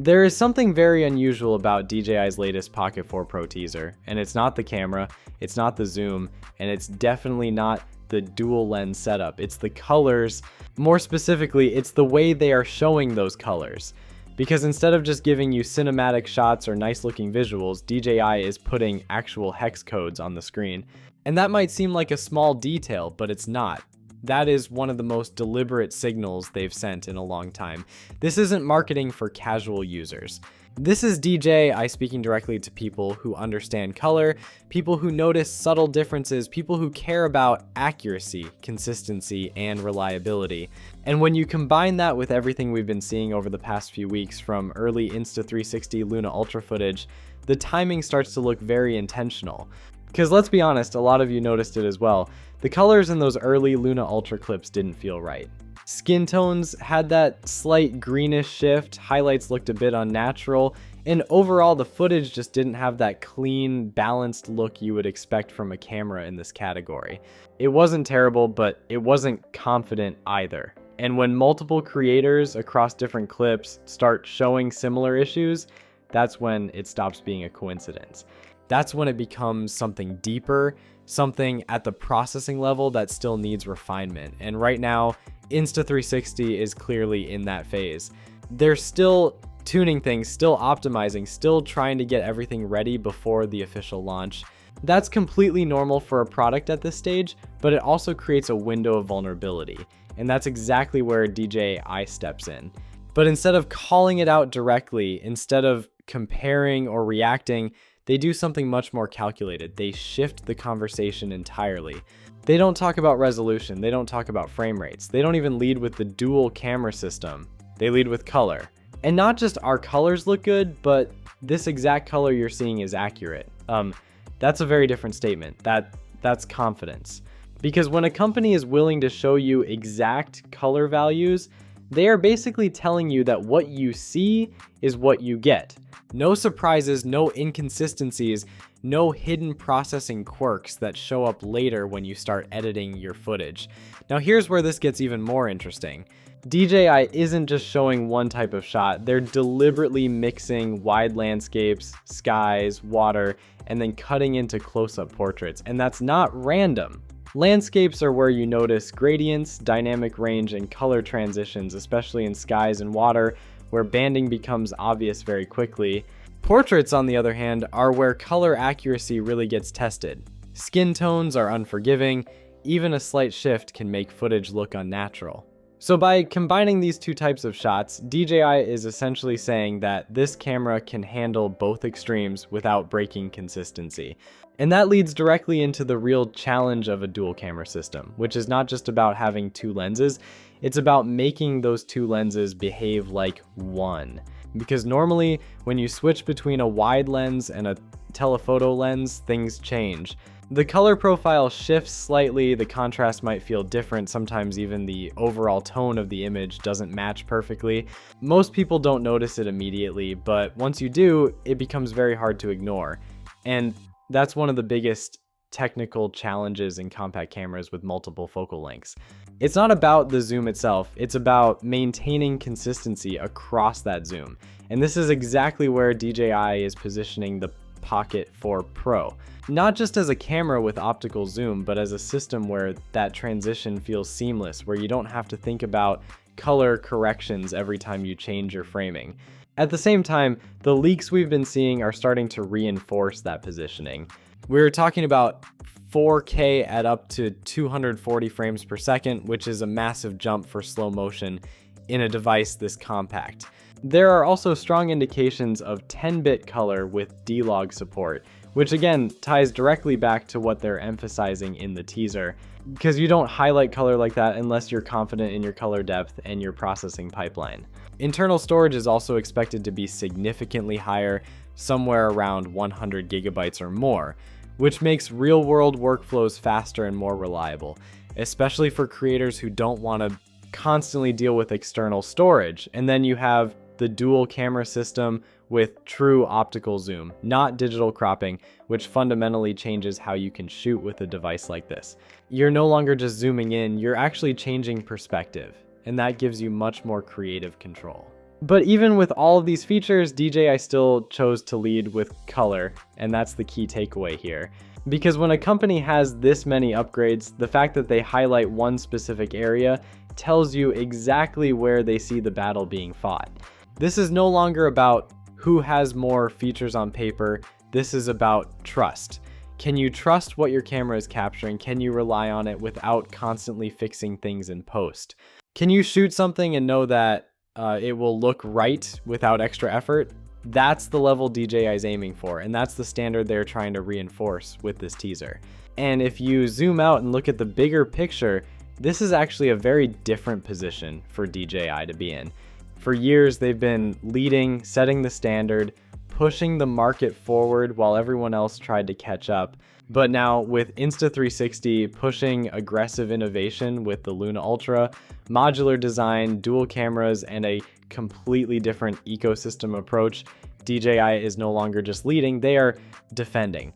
There is something very unusual about DJI's latest Pocket 4 Pro teaser, and it's not the camera, it's not the zoom, and it's definitely not the dual lens setup. It's the colors. More specifically, it's the way they are showing those colors. Because instead of just giving you cinematic shots or nice looking visuals, DJI is putting actual hex codes on the screen. And that might seem like a small detail, but it's not. That is one of the most deliberate signals they've sent in a long time. This isn't marketing for casual users. This is DJI speaking directly to people who understand color, people who notice subtle differences, people who care about accuracy, consistency, and reliability. And when you combine that with everything we've been seeing over the past few weeks from early Insta360 Luna Ultra footage, the timing starts to look very intentional. Because let's be honest, a lot of you noticed it as well. The colors in those early Luna Ultra clips didn't feel right. Skin tones had that slight greenish shift, highlights looked a bit unnatural, and overall the footage just didn't have that clean, balanced look you would expect from a camera in this category. It wasn't terrible, but it wasn't confident either. And when multiple creators across different clips start showing similar issues, that's when it stops being a coincidence. That's when it becomes something deeper, something at the processing level that still needs refinement. And right now, Insta360 is clearly in that phase. They're still tuning things, still optimizing, still trying to get everything ready before the official launch. That's completely normal for a product at this stage, but it also creates a window of vulnerability. And that's exactly where DJI steps in. But instead of calling it out directly, instead of comparing or reacting, they do something much more calculated. They shift the conversation entirely. They don't talk about resolution. They don't talk about frame rates. They don't even lead with the dual camera system. They lead with color. And not just our colors look good, but this exact color you're seeing is accurate. That's a very different statement. That's confidence. Because when a company is willing to show you exact color values, they are basically telling you that what you see is what you get. No surprises, no inconsistencies, no hidden processing quirks that show up later when you start editing your footage. Now here's where this gets even more interesting. DJI isn't just showing one type of shot, they're deliberately mixing wide landscapes, skies, water, and then cutting into close-up portraits, and that's not random. Landscapes are where you notice gradients, dynamic range, and color transitions, especially in skies and water, where banding becomes obvious very quickly. Portraits, on the other hand, are where color accuracy really gets tested. Skin tones are unforgiving, even a slight shift can make footage look unnatural. So by combining these two types of shots, DJI is essentially saying that this camera can handle both extremes without breaking consistency. And that leads directly into the real challenge of a dual camera system, which is not just about having two lenses, it's about making those two lenses behave like one. Because normally, when you switch between a wide lens and a telephoto lens, things change. The color profile shifts slightly, the contrast might feel different, sometimes even the overall tone of the image doesn't match perfectly. Most people don't notice it immediately, but once you do, it becomes very hard to ignore. And that's one of the biggest technical challenges in compact cameras with multiple focal lengths. It's not about the zoom itself, it's about maintaining consistency across that zoom. And this is exactly where DJI is positioning the Pocket 4 Pro. Not just as a camera with optical zoom, but as a system where that transition feels seamless, where you don't have to think about color corrections every time you change your framing. At the same time, the leaks we've been seeing are starting to reinforce that positioning. We're talking about 4K at up to 240 frames per second, which is a massive jump for slow motion in a device this compact. There are also strong indications of 10-bit color with D-Log support, which again ties directly back to what they're emphasizing in the teaser, because you don't highlight color like that unless you're confident in your color depth and your processing pipeline. Internal storage is also expected to be significantly higher, somewhere around 100 gigabytes or more, which makes real-world workflows faster and more reliable, especially for creators who don't want to constantly deal with external storage. And then you have the dual camera system with true optical zoom, not digital cropping, which fundamentally changes how you can shoot with a device like this. You're no longer just zooming in, you're actually changing perspective, and that gives you much more creative control. But even with all of these features, DJI still chose to lead with color, and that's the key takeaway here. Because when a company has this many upgrades, the fact that they highlight one specific area tells you exactly where they see the battle being fought. This is no longer about who has more features on paper, this is about trust. Can you trust what your camera is capturing? Can you rely on it without constantly fixing things in post? Can you shoot something and know that it will look right without extra effort? That's the level DJI is aiming for, and that's the standard they're trying to reinforce with this teaser. And if you zoom out and look at the bigger picture, this is actually a very different position for DJI to be in. For years, they've been leading, setting the standard, pushing the market forward while everyone else tried to catch up. But now with Insta360 pushing aggressive innovation with the Luna Ultra, modular design, dual cameras, and a completely different ecosystem approach, DJI is no longer just leading, they are defending.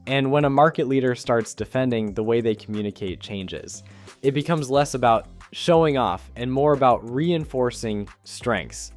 And when a market leader starts defending, the way they communicate changes. It becomes less about showing off and more about reinforcing strengths,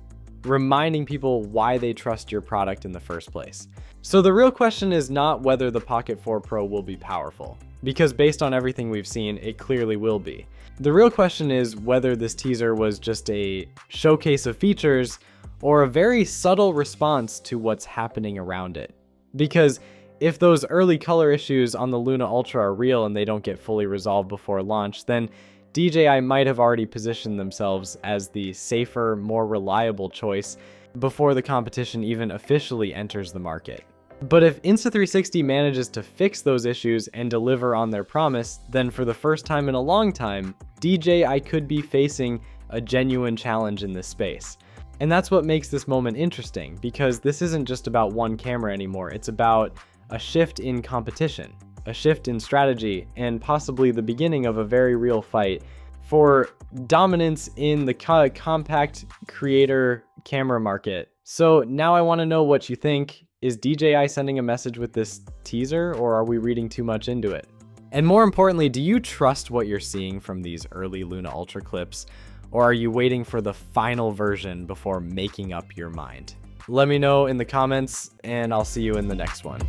reminding people why they trust your product in the first place. So the real question is not whether the Pocket 4 Pro will be powerful, because based on everything we've seen, it clearly will be. The real question is whether this teaser was just a showcase of features or a very subtle response to what's happening around it. Because if those early color issues on the Luna Ultra are real and they don't get fully resolved before launch, then DJI might have already positioned themselves as the safer, more reliable choice before the competition even officially enters the market. But if Insta360 manages to fix those issues and deliver on their promise, then for the first time in a long time, DJI could be facing a genuine challenge in this space. And that's what makes this moment interesting, because this isn't just about one camera anymore, it's about a shift in competition, a shift in strategy, and possibly the beginning of a very real fight for dominance in the compact creator camera market. So now I want to know what you think. Is DJI sending a message with this teaser, or are we reading too much into it? And more importantly, do you trust what you're seeing from these early Luna Ultra clips, or are you waiting for the final version before making up your mind? Let me know in the comments, and I'll see you in the next one.